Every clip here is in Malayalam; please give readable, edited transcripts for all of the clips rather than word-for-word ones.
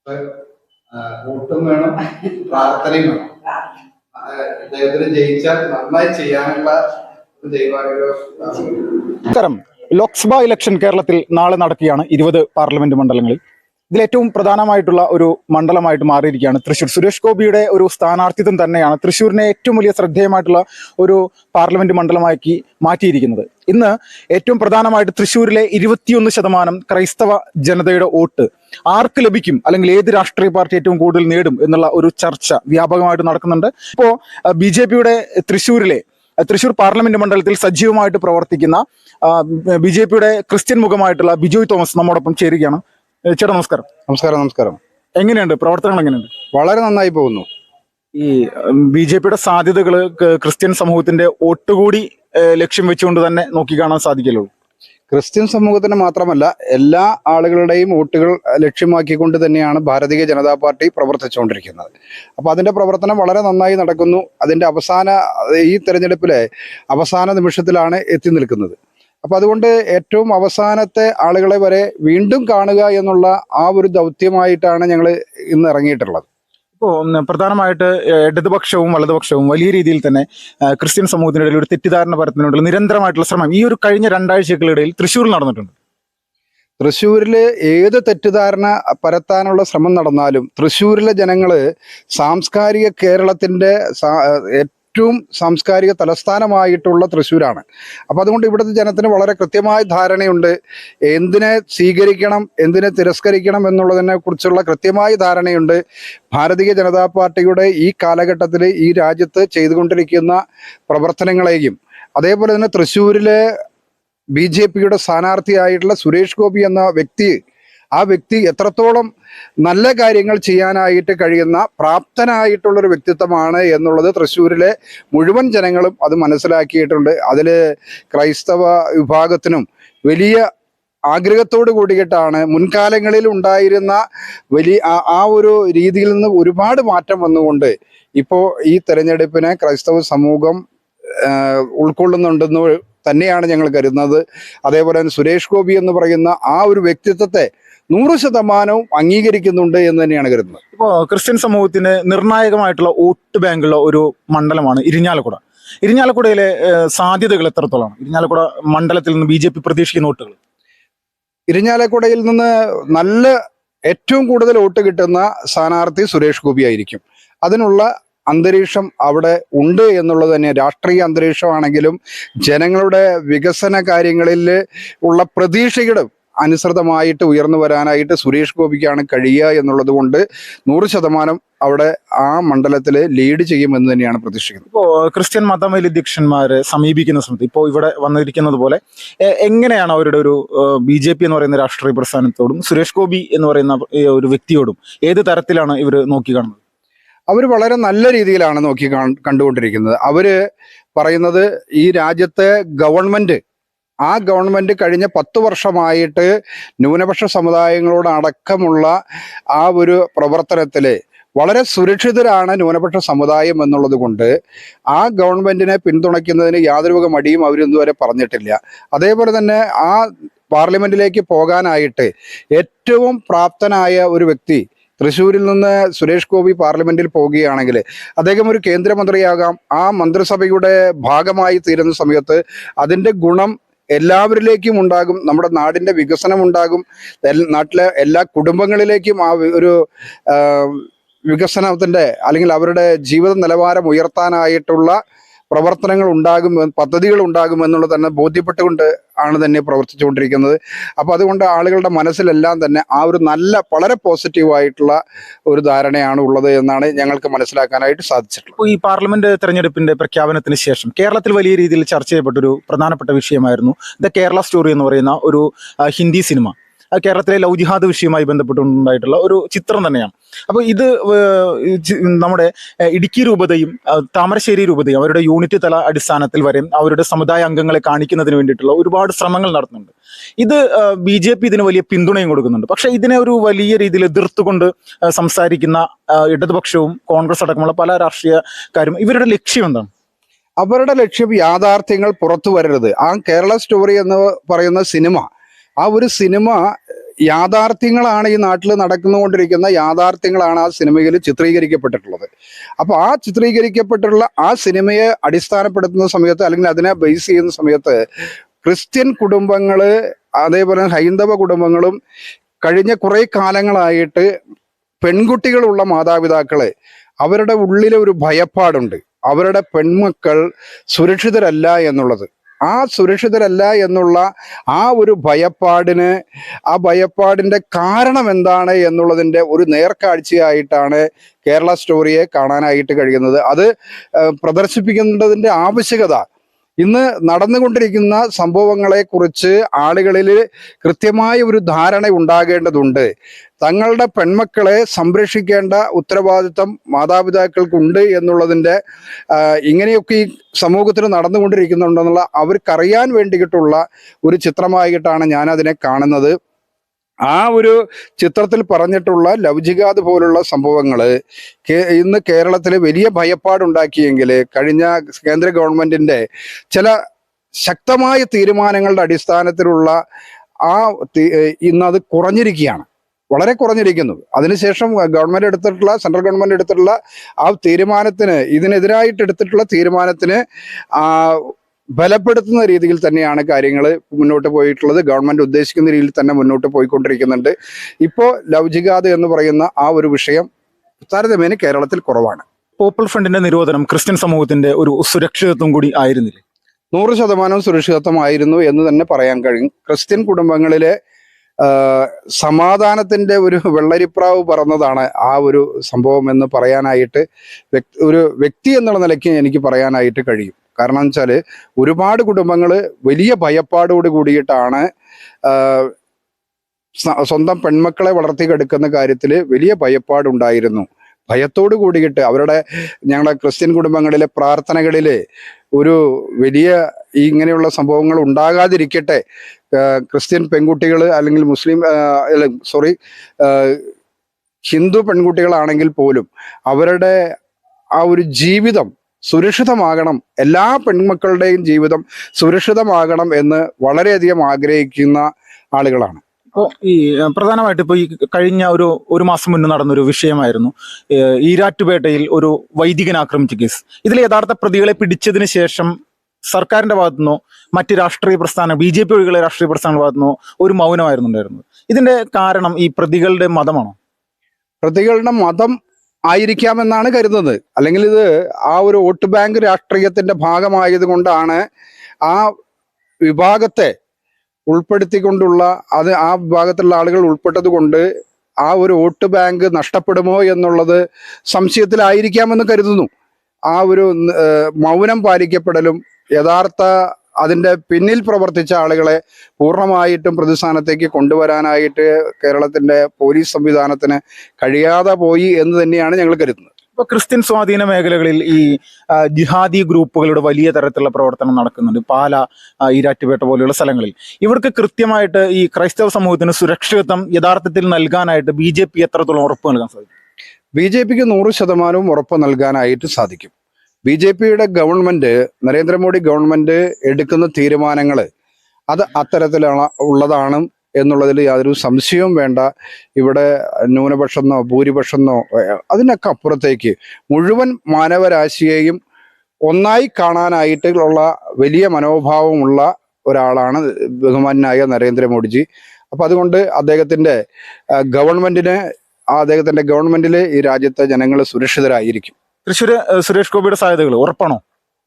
വോട്ടും വേണം, പ്രാർത്ഥനയും വേണം. ഇദ്ദേഹത്തിന് ജയിച്ചാൽ നന്നായി ചെയ്യാനുള്ള നമസ്കാരം. ലോക്സഭാ ഇലക്ഷൻ കേരളത്തിൽ നാളെ നടക്കുകയാണ്. 20 പാർലമെന്റ് മണ്ഡലങ്ങളിൽ ഇതിലേറ്റവും പ്രധാനമായിട്ടുള്ള ഒരു മണ്ഡലമായിട്ട് മാറിയിരിക്കുകയാണ് തൃശ്ശൂർ. സുരേഷ് ഗോപിയുടെ ഒരു സ്ഥാനാർത്ഥിത്വം തന്നെയാണ് തൃശ്ശൂരിനെ ഏറ്റവും വലിയ ശ്രദ്ധേയമായിട്ടുള്ള ഒരു പാർലമെന്റ് മണ്ഡലമാക്കി മാറ്റിയിരിക്കുന്നത്. ഇന്ന് ഏറ്റവും പ്രധാനമായിട്ട് തൃശ്ശൂരിലെ 21% ക്രൈസ്തവ ജനതയുടെ വോട്ട് ആർക്ക് ലഭിക്കും, അല്ലെങ്കിൽ ഏത് രാഷ്ട്രീയ പാർട്ടി ഏറ്റവും കൂടുതൽ നേടും എന്നുള്ള ഒരു ചർച്ച വ്യാപകമായിട്ട് നടക്കുന്നുണ്ട്. ഇപ്പോൾ BJPയുടെ തൃശ്ശൂർ പാർലമെന്റ് മണ്ഡലത്തിൽ സജീവമായിട്ട് പ്രവർത്തിക്കുന്ന BJPയുടെ ക്രിസ്ത്യൻ മുഖമായിട്ടുള്ള ബിജോയ് തോമസ് നമ്മോടൊപ്പം ചേരുകയാണ്. ചേട്ടാ നമസ്കാരം. നമസ്കാരം. എങ്ങനെയുണ്ട് പ്രവർത്തനങ്ങൾ? എങ്ങനെയുണ്ട്? വളരെ നന്നായി പോകുന്നു. ഈ BJPയുടെ സാധ്യതകൾ ക്രിസ്ത്യൻ സമൂഹത്തിന്റെ വോട്ടുകൂടി ലക്ഷ്യം വെച്ചുകൊണ്ട് തന്നെ നോക്കിക്കാണാൻ സാധിക്കുള്ളൂ. ക്രിസ്ത്യൻ സമൂഹത്തിന് മാത്രമല്ല, എല്ലാ ആളുകളുടെയും വോട്ടുകൾ ലക്ഷ്യമാക്കിക്കൊണ്ട് തന്നെയാണ് ഭാരതീയ ജനതാ പാർട്ടി പ്രവർത്തിച്ചുകൊണ്ടിരിക്കുന്നത്. അപ്പോൾ അതിൻ്റെ പ്രവർത്തനം വളരെ നന്നായി നടക്കുന്നു. അതിൻ്റെ ഈ തെരഞ്ഞെടുപ്പിലെ അവസാന നിമിഷത്തിലാണ് എത്തി നിൽക്കുന്നത്. അപ്പോൾ അതുകൊണ്ട് ഏറ്റവും അവസാനത്തെ ആളുകളെ വരെ വീണ്ടും കാണുക എന്നുള്ള ആ ഒരു ദൗത്യമായിട്ടാണ് ഞങ്ങൾ ഇന്ന് ഇറങ്ങിയിട്ടുള്ളത്. ഇപ്പോൾ പ്രധാനമായിട്ട് ഇടതുപക്ഷവും വലതുപക്ഷവും വലിയ രീതിയിൽ തന്നെ ക്രിസ്ത്യൻ സമൂഹത്തിനിടയിൽ ഒരു തെറ്റിദ്ധാരണ പരത്തുന്നതിനുള്ള നിരന്തരമായിട്ടുള്ള ശ്രമം ഈ ഒരു കഴിഞ്ഞ 2 ആഴ്ചകൾക്കിടയിൽ തൃശ്ശൂരിൽ നടന്നിട്ടുണ്ട്. തൃശ്ശൂരിൽ ഏത് തെറ്റിദ്ധാരണ പരത്താനുള്ള ശ്രമം നടന്നാലും തൃശ്ശൂരിലെ ജനങ്ങൾ സാംസ്കാരിക കേരളത്തിൻ്റെ ഏറ്റവും സാംസ്കാരിക തലസ്ഥാനമായിട്ടുള്ള തൃശ്ശൂരാണ്. അപ്പം അതുകൊണ്ട് ഇവിടുത്തെ ജനത്തിന് വളരെ കൃത്യമായ ധാരണയുണ്ട്. എന്തിനെ സ്വീകരിക്കണം, എന്തിനെ തിരസ്കരിക്കണം എന്നുള്ളതിനെ കുറിച്ചുള്ള കൃത്യമായ ധാരണയുണ്ട്. ഭാരതീയ ജനതാ പാർട്ടിയുടെ ഈ കാലഘട്ടത്തിൽ ഈ രാജ്യത്ത് ചെയ്തുകൊണ്ടിരിക്കുന്ന പ്രവർത്തനങ്ങളെയും അതേപോലെ തന്നെ തൃശ്ശൂരിലെ BJPയുടെ സ്ഥാനാർത്ഥിയായിട്ടുള്ള സുരേഷ് ഗോപി എന്ന ആ വ്യക്തി എത്രത്തോളം നല്ല കാര്യങ്ങൾ ചെയ്യാനായിട്ട് കഴിയുന്ന പ്രാപ്തനായിട്ടുള്ളൊരു വ്യക്തിത്വമാണ് എന്നുള്ളത് തൃശ്ശൂരിലെ മുഴുവൻ ജനങ്ങളും അത് മനസ്സിലാക്കിയിട്ടുണ്ട്. അതിൽ ക്രൈസ്തവ വിഭാഗത്തിനും വലിയ ആഗ്രഹത്തോട് കൂടിയിട്ടാണ് മുൻകാലങ്ങളിൽ ഉണ്ടായിരുന്ന ആ ഒരു രീതിയിൽ നിന്ന് ഒരുപാട് മാറ്റം വന്നുകൊണ്ട് ഇപ്പോൾ ഈ തെരഞ്ഞെടുപ്പിനെ ക്രൈസ്തവ സമൂഹം ഉൾക്കൊള്ളുന്നുണ്ടെന്ന് തന്നെയാണ് ഞങ്ങൾ കരുതുന്നത്. അതേപോലെ തന്നെ സുരേഷ് ഗോപി എന്ന് പറയുന്ന ആ ഒരു വ്യക്തിത്വത്തെ 100% അംഗീകരിക്കുന്നുണ്ട് എന്ന് തന്നെയാണ് കരുതുന്നത്. ഇപ്പോൾ ക്രിസ്ത്യൻ സമൂഹത്തിന് നിർണായകമായിട്ടുള്ള വോട്ട് ബാങ്കുള്ള ഒരു മണ്ഡലമാണ് ഇരിഞ്ഞാലക്കുട. ഇരിഞ്ഞാലക്കുടയിലെ സാധ്യതകൾ എത്രത്തോളമാണ്? ഇരിഞ്ഞാലക്കുട മണ്ഡലത്തിൽ നിന്ന് BJP പ്രതീക്ഷിക്കുന്ന വോട്ടുകൾ? ഇരിഞ്ഞാലക്കുടയിൽ നിന്ന് ഏറ്റവും കൂടുതൽ വോട്ട് കിട്ടുന്ന സ്ഥാനാർത്ഥി സുരേഷ് ഗോപി ആയിരിക്കും. അതിനുള്ള അന്തരീക്ഷം അവിടെ ഉണ്ട് എന്നുള്ളത് തന്നെ. രാഷ്ട്രീയ അന്തരീക്ഷമാണെങ്കിലും ജനങ്ങളുടെ വികസന കാര്യങ്ങളിൽ ഉള്ള പ്രതീക്ഷയുടെ അനുസൃതമായിട്ട് ഉയർന്നു വരാനായിട്ട് സുരേഷ് ഗോപിക്കാണ് കഴിയുക എന്നുള്ളത് കൊണ്ട് 100% അവിടെ ആ മണ്ഡലത്തിൽ ലീഡ് ചെയ്യുമെന്ന് തന്നെയാണ് പ്രതീക്ഷിക്കുന്നത്. ഇപ്പോൾ ക്രിസ്ത്യൻ മതമേലധ്യക്ഷന്മാരെ സമീപിക്കുന്ന സമയത്ത് ഇപ്പോൾ ഇവിടെ വന്നിരിക്കുന്നത് പോലെ എങ്ങനെയാണ് അവരുടെ ഒരു BJP എന്ന് പറയുന്ന രാഷ്ട്രീയ പ്രസ്ഥാനത്തോടും സുരേഷ് ഗോപി എന്ന് പറയുന്ന ഒരു വ്യക്തിയോടും ഏത് തരത്തിലാണ് ഇവർ നോക്കിക്കാണുന്നത്? അവർ വളരെ നല്ല രീതിയിലാണ് കണ്ടുകൊണ്ടിരിക്കുന്നത്. അവർ പറയുന്നത് ഈ രാജ്യത്തെ ആ ഗവൺമെന്റ് കഴിഞ്ഞ 10 വർഷമായിട്ട് ന്യൂനപക്ഷ സമുദായങ്ങളോട് അടക്കമുള്ള ആ ഒരു പ്രവർത്തനത്തിൽ വളരെ സുരക്ഷിതരാണ് ന്യൂനപക്ഷ സമുദായം എന്നുള്ളത് കൊണ്ട് ആ ഗവൺമെന്റിനെ പിന്തുണയ്ക്കുന്നതിന് യാതൊരു മടിയും അവരിതുവരെ പറഞ്ഞിട്ടില്ല. അതേപോലെ തന്നെ ആ പാർലമെന്റിലേക്ക് പോകാനായിട്ട് ഏറ്റവും പ്രാപ്തനായ ഒരു വ്യക്തി തൃശ്ശൂരിൽ നിന്ന് സുരേഷ് ഗോപി പാർലമെന്റിൽ പോവുകയാണെങ്കിൽ അദ്ദേഹം ഒരു കേന്ദ്രമന്ത്രിയാകാം. ആ മന്ത്രിസഭയുടെ ഭാഗമായി തീരുന്ന സമയത്ത് അതിൻ്റെ ഗുണം എല്ലാവരിലേക്കും ഉണ്ടാകും. നമ്മുടെ നാടിൻ്റെ വികസനം ഉണ്ടാകും. നാട്ടിലെ എല്ലാ കുടുംബങ്ങളിലേക്കും ആ ഒരു വികസനത്തിൻ്റെ അല്ലെങ്കിൽ അവരുടെ ജീവിത നിലവാരം ഉയർത്താനായിട്ടുള്ള പ്രവർത്തനങ്ങൾ പദ്ധതികൾ ഉണ്ടാകുമെന്നുള്ളത് തന്നെ ബോധ്യപ്പെട്ടുകൊണ്ട് ആണ് തന്നെ പ്രവർത്തിച്ചുകൊണ്ടിരിക്കുന്നത്. അപ്പോൾ അതുകൊണ്ട് ആളുകളുടെ മനസ്സിലെല്ലാം തന്നെ ആ ഒരു വളരെ പോസിറ്റീവായിട്ടുള്ള ഒരു ധാരണയാണ് ഉള്ളത് എന്നാണ് ഞങ്ങൾക്ക് മനസ്സിലാക്കാനായിട്ട് സാധിച്ചിട്ടുള്ളത്. ഈ പാർലമെന്റ് തെരഞ്ഞെടുപ്പിന്റെ പ്രഖ്യാപനത്തിന് ശേഷം കേരളത്തിൽ വലിയ രീതിയിൽ ചർച്ച ചെയ്യപ്പെട്ടൊരു പ്രധാനപ്പെട്ട വിഷയമായിരുന്നു ദ കേരള സ്റ്റോറി എന്ന് പറയുന്ന ഒരു ഹിന്ദി സിനിമ. കേരളത്തിലെ ലവ് ജിഹാദ് വിഷയവുമായി ബന്ധപ്പെട്ടുണ്ടായിട്ടുള്ള ഒരു ചിത്രം തന്നെയാണ്. അപ്പോൾ ഇത് നമ്മുടെ ഇടുക്കി രൂപതയും താമരശ്ശേരി രൂപതയും അവരുടെ യൂണിറ്റ് തല അടിസ്ഥാനത്തിൽ വരെ അവരുടെ സമുദായ അംഗങ്ങളെ കാണിക്കുന്നതിന് വേണ്ടിയിട്ടുള്ള ഒരുപാട് ശ്രമങ്ങൾ നടത്തുന്നുണ്ട്. ഇത് BJP ഇതിന് വലിയ പിന്തുണയും കൊടുക്കുന്നുണ്ട്. പക്ഷേ ഇതിനെ ഒരു വലിയ രീതിയിൽ എതിർത്തുകൊണ്ട് സംസാരിക്കുന്ന ഇടതുപക്ഷവും കോൺഗ്രസ് അടക്കമുള്ള പല രാഷ്ട്രീയക്കാരും ഇവരുടെ ലക്ഷ്യം എന്താണ്? അവരുടെ ലക്ഷ്യം യാഥാർത്ഥ്യങ്ങൾ പുറത്തു വരരുത്. ആ കേരള സ്റ്റോറി എന്ന് പറയുന്ന സിനിമ, ആ ഒരു സിനിമ യാഥാർത്ഥ്യങ്ങളാണ് ഈ നാട്ടിൽ നടന്നുകൊണ്ടിരിക്കുന്ന യാഥാർത്ഥ്യങ്ങളാണ് ആ സിനിമയിൽ ചിത്രീകരിക്കപ്പെട്ടിട്ടുള്ളത്. അപ്പോൾ ആ ചിത്രീകരിക്കപ്പെട്ടിട്ടുള്ള ആ സിനിമയെ അടിസ്ഥാനപ്പെടുത്തുന്ന സമയത്ത്, അല്ലെങ്കിൽ അതിനെ ബേസ് ചെയ്യുന്ന സമയത്ത്, ക്രിസ്ത്യൻ കുടുംബങ്ങള് അതേപോലെ ഹൈന്ദവ കുടുംബങ്ങളും കഴിഞ്ഞ കുറെ കാലങ്ങളായിട്ട് പെൺകുട്ടികളുള്ള മാതാപിതാക്കള് അവരുടെ ഉള്ളിലെ ഒരു ഭയപ്പാടുണ്ട്. അവരുടെ പെൺമക്കൾ സുരക്ഷിതരല്ല എന്നുള്ളത്. ആ സുരക്ഷിതരല്ല എന്നുള്ള ആ ഒരു ഭയപ്പാടിന്, ആ ഭയപ്പാടിന്റെ കാരണം എന്താണ് എന്നുള്ളതിന്റെ ഒരു നേർക്കാഴ്ചയായിട്ടാണ് കേരള സ്റ്റോറിയെ കാണാനായിട്ട് കഴിയുന്നത്. അത് പ്രദർശിപ്പിക്കേണ്ടതിന്റെ ആവശ്യകത ഇന്ന് നടന്നുകൊണ്ടിരിക്കുന്ന സംഭവങ്ങളെ കുറിച്ച് ആളുകളിൽ കൃത്യമായ ഒരു ധാരണ ഉണ്ടാകേണ്ടതുണ്ട്. തങ്ങളുടെ പെൺമക്കളെ സംരക്ഷിക്കേണ്ട ഉത്തരവാദിത്തം മാതാപിതാക്കൾക്കുണ്ട് എന്നുള്ളതിൻ്റെ ഇങ്ങനെയൊക്കെ ഈ സമൂഹത്തിൽ നടന്നുകൊണ്ടിരിക്കുന്നുണ്ടെന്നുള്ള അവർക്കറിയാൻ വേണ്ടിയിട്ടുള്ള ഒരു ചിത്രമായിട്ടാണ് ഞാനതിനെ കാണുന്നത്. ആ ഒരു ചിത്രത്തിൽ പറഞ്ഞിട്ടുള്ള ലവ് ജിഹാദ് പോലുള്ള സംഭവങ്ങള് ഇന്ന് കേരളത്തിൽ വലിയ ഭയപ്പാടുണ്ടാക്കിയെങ്കിൽ കഴിഞ്ഞ കേന്ദ്ര ഗവൺമെന്റിന്റെ ചില ശക്തമായ തീരുമാനങ്ങളുടെ അടിസ്ഥാനത്തിലുള്ള ഇന്നത് കുറഞ്ഞിരിക്കുകയാണ്, വളരെ കുറഞ്ഞിരിക്കുന്നു. അതിനുശേഷം സെൻട്രൽ ഗവൺമെന്റ് എടുത്തിട്ടുള്ള ആ തീരുമാനത്തിന്, ഇതിനെതിരായിട്ട് എടുത്തിട്ടുള്ള തീരുമാനത്തിന് ബലപ്പെടുത്തുന്ന രീതിയിൽ തന്നെയാണ് കാര്യങ്ങൾ മുന്നോട്ട് പോയിട്ടുള്ളത്. ഗവൺമെന്റ് ഉദ്ദേശിക്കുന്ന രീതിയിൽ തന്നെ മുന്നോട്ട് പോയിക്കൊണ്ടിരിക്കുന്നുണ്ട്. ഇപ്പോൾ ലവ് ജിഹാദ് എന്ന് പറയുന്ന ആ ഒരു വിഷയം താരതമ്യേന കേരളത്തിൽ കുറവാണ്. പോപ്പുലർ ഫ്രണ്ടിന്റെ നിരോധനം ക്രിസ്ത്യൻ സമൂഹത്തിന്റെ ഒരു സുരക്ഷിതത്വം കൂടി ആയിരുന്നില്ലേ? 100% സുരക്ഷിതത്വമായിരുന്നു എന്ന് തന്നെ പറയാൻ കഴിയും. ക്രിസ്ത്യൻ കുടുംബങ്ങളിലെ സമാധാനത്തിന്റെ ഒരു വെള്ളരിപ്രാവ് പറന്നതാണ് ആ ഒരു സംഭവം എന്ന് പറയാനായിട്ട് ഒരു വ്യക്തി എന്നുള്ള നിലയ്ക്ക് എനിക്ക് പറയാനായിട്ട് കഴിയും. കാരണം എന്ന് വെച്ചാൽ ഒരുപാട് കുടുംബങ്ങൾ വലിയ ഭയപ്പാടോട് കൂടിയിട്ടാണ് സ്വന്തം പെൺമക്കളെ വളർത്തിയെടുക്കുന്ന കാര്യത്തിൽ വലിയ ഭയപ്പാടുണ്ടായിരുന്നു. ഭയത്തോട് കൂടിയിട്ട് ഞങ്ങളുടെ ക്രിസ്ത്യൻ കുടുംബങ്ങളിലെ പ്രാർത്ഥനകളിൽ ഒരു വലിയ ഇങ്ങനെയുള്ള സംഭവങ്ങൾ ഉണ്ടാകാതിരിക്കട്ടെ, ക്രിസ്ത്യൻ പെൺകുട്ടികൾ അല്ലെങ്കിൽ ഹിന്ദു പെൺകുട്ടികളാണെങ്കിൽ പോലും അവരുടെ ആ ഒരു ജീവിതം സുരക്ഷിതമാകണം, എല്ലാ പെൺമക്കളുടെയും ജീവിതം സുരക്ഷിതമാകണം എന്ന് വളരെയധികം ആഗ്രഹിക്കുന്ന ആളുകളാണ്. അപ്പോൾ ഈ പ്രധാനമായിട്ട് ഇപ്പോൾ ഈ കഴിഞ്ഞ ഒരു മാസം മുന്നേ നടന്നൊരു വിഷയമായിരുന്നു ഈരാറ്റുപേട്ടയിൽ ഒരു വൈദികൻ ആക്രമിച്ച കേസ്. ഇതിലെ യഥാർത്ഥ പ്രതികളെ പിടിച്ചതിന് ശേഷം സർക്കാരിന്റെ ഭാഗത്തുനിന്നോ മറ്റ് രാഷ്ട്രീയ പ്രസ്ഥാനം BJP ഒഴികെയുള്ള രാഷ്ട്രീയ പ്രസ്ഥാനങ്ങളുടെ ഭാഗത്തുനിന്നോ ഒരു മൗനമായിരുന്നു ഉണ്ടായിരുന്നത്. ഇതിന്റെ കാരണം ഈ പ്രതികളുടെ മതമാണോ? പ്രതികളുടെ മതം ആയിരിക്കാമെന്നാണ് കരുതുന്നത്. അല്ലെങ്കിൽ ഇത് ആ ഒരു വോട്ട് ബാങ്ക് രാഷ്ട്രീയത്തിന്റെ ഭാഗമായത് കൊണ്ടാണ് ആ വിഭാഗത്തെ ഉൾപ്പെടുത്തിക്കൊണ്ടുള്ള ആ വിഭാഗത്തിലുള്ള ആളുകൾ ഉൾപ്പെട്ടത് കൊണ്ട് ആ ഒരു വോട്ട് ബാങ്ക് നഷ്ടപ്പെടുമോ എന്നുള്ളത് സംശയത്തിലായിരിക്കാമെന്ന് കരുതുന്നു. ആ ഒരു മൗനം പാലിക്കപ്പെടലും യഥാർത്ഥ അതിൻ്റെ പിന്നിൽ പ്രവർത്തിച്ച ആളുകളെ പൂർണ്ണമായിട്ടും പ്രതിസ്ഥാനത്തേക്ക് കൊണ്ടുവരാനായിട്ട് കേരളത്തിൻ്റെ പോലീസ് സംവിധാനത്തിന് കഴിയാതെ പോയി എന്ന് തന്നെയാണ് ഞങ്ങൾ കരുതുന്നത്. ഇപ്പോൾ ക്രിസ്ത്യൻ സ്വാധീന മേഖലകളിൽ ഈ ജിഹാദി ഗ്രൂപ്പുകളുടെ വലിയ തരത്തിലുള്ള പ്രവർത്തനം നടക്കുന്നുണ്ട്. പാല, ഈരാറ്റുപേട്ട പോലെയുള്ള സ്ഥലങ്ങളിൽ. ഇവർക്ക് കൃത്യമായിട്ട് ഈ ക്രൈസ്തവ സമൂഹത്തിന് സുരക്ഷിതത്വം യഥാർത്ഥത്തിൽ നൽകാനായിട്ട് BJP എത്രത്തോളം ഉറപ്പ് നൽകാൻ സാധിക്കും? BJPക്ക് 100% ഉറപ്പ് നൽകാനായിട്ട് സാധിക്കും. BJPയുടെ ഗവൺമെന്റ്, നരേന്ദ്രമോദി ഗവൺമെന്റ് എടുക്കുന്ന തീരുമാനങ്ങൾ അത് അത്തരത്തിലുള്ളതാണ് എന്നുള്ളതിൽ യാതൊരു സംശയവും വേണ്ട. ഇവിടെ ന്യൂനപക്ഷമെന്നോ ഭൂരിപക്ഷമെന്നോ അതിനൊക്കെ അപ്പുറത്തേക്ക് മുഴുവൻ മാനവരാശിയെയും ഒന്നായി കാണാനായിട്ടുള്ള വലിയ മനോഭാവമുള്ള ഒരാളാണ് ബഹുമാനായ നരേന്ദ്രമോദിജി. അപ്പം അതുകൊണ്ട് അദ്ദേഹത്തിൻ്റെ ഗവൺമെന്റിൽ ഈ രാജ്യത്തെ ജനങ്ങൾ സുരക്ഷിതരായിരിക്കും. തൃശ്ശൂർ സുരേഷ് ഗോപിയുടെ സാധ്യതകൾ ഉറപ്പാണോ?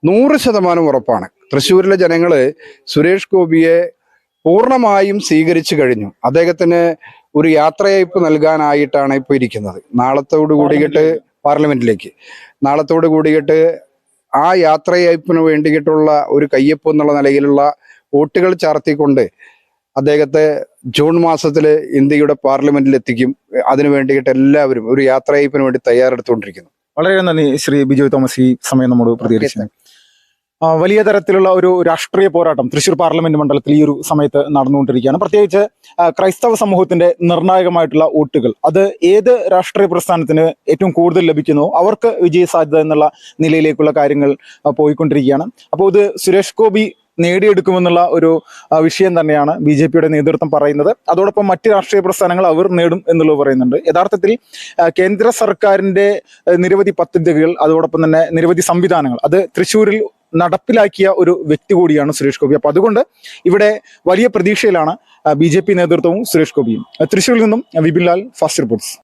100% ഉറപ്പാണ്. തൃശ്ശൂരിലെ ജനങ്ങൾ സുരേഷ് ഗോപിയെ പൂർണ്ണമായും സ്വീകരിച്ചു കഴിഞ്ഞു. അദ്ദേഹത്തിന് ഒരു യാത്രയയപ്പ് നൽകാനായിട്ടാണ് ഇപ്പോൾ ഇരിക്കുന്നത്. നാളത്തോട് കൂടിയിട്ട് ആ യാത്രയയപ്പിന് വേണ്ടിയിട്ടുള്ള ഒരു കയ്യൊപ്പ് എന്നുള്ള നിലയിലുള്ള വോട്ടുകൾ ചാർത്തിക്കൊണ്ട് അദ്ദേഹത്തെ ജൂൺ മാസത്തിൽ ഇന്ത്യയുടെ പാർലമെന്റിൽ എത്തിക്കും. അതിനു വേണ്ടിയിട്ട് എല്ലാവരും ഒരു യാത്രയയപ്പിന് വേണ്ടി തയ്യാറെടുത്തുകൊണ്ടിരിക്കുന്നു. വളരെ നന്ദി ശ്രീ ബിജോയ് തോമസ്, ഈ സമയം നമ്മോട് പ്രതികരിച്ചത്. വലിയ തരത്തിലുള്ള ഒരു രാഷ്ട്രീയ പോരാട്ടം തൃശ്ശൂർ പാർലമെന്റ് മണ്ഡലത്തിൽ ഈ ഒരു സമയത്ത് നടന്നുകൊണ്ടിരിക്കുകയാണ്. പ്രത്യേകിച്ച് ക്രൈസ്തവ സമൂഹത്തിന്റെ നിർണായകമായിട്ടുള്ള വോട്ടുകൾ അത് ഏത് രാഷ്ട്രീയ പ്രസ്ഥാനത്തിന് ഏറ്റവും കൂടുതൽ ലഭിക്കുന്നോ അവർക്ക് വിജയ സാധ്യത എന്നുള്ള നിലയിലേക്കുള്ള കാര്യങ്ങൾ പോയിക്കൊണ്ടിരിക്കുകയാണ്. അപ്പോൾ ഇത് സുരേഷ് ഗോപി നേടിയെടുക്കുമെന്നുള്ള ഒരു വിഷയം തന്നെയാണ് BJP-യുടെ നേതൃത്വം പറയുന്നത്. അതോടൊപ്പം മറ്റ് രാഷ്ട്രീയ പ്രസ്ഥാനങ്ങൾ അവർ നേടും എന്നുള്ളത് പറയുന്നുണ്ട്. യഥാർത്ഥത്തിൽ കേന്ദ്ര സർക്കാരിൻ്റെ നിരവധി പദ്ധതികൾ, അതോടൊപ്പം തന്നെ നിരവധി സംവിധാനങ്ങൾ അത് തൃശ്ശൂരിൽ നടപ്പിലാക്കിയ ഒരു വ്യക്തി കൂടിയാണ് സുരേഷ് ഗോപി. അപ്പോൾ അതുകൊണ്ട് ഇവിടെ വലിയ പ്രതീക്ഷയിലാണ് BJP നേതൃത്വവും സുരേഷ് ഗോപിയും. തൃശ്ശൂരിൽ നിന്നും വിപിൻ ലാൽ, ഫാസ്റ്റ് റിപ്പോർട്ട്സ്.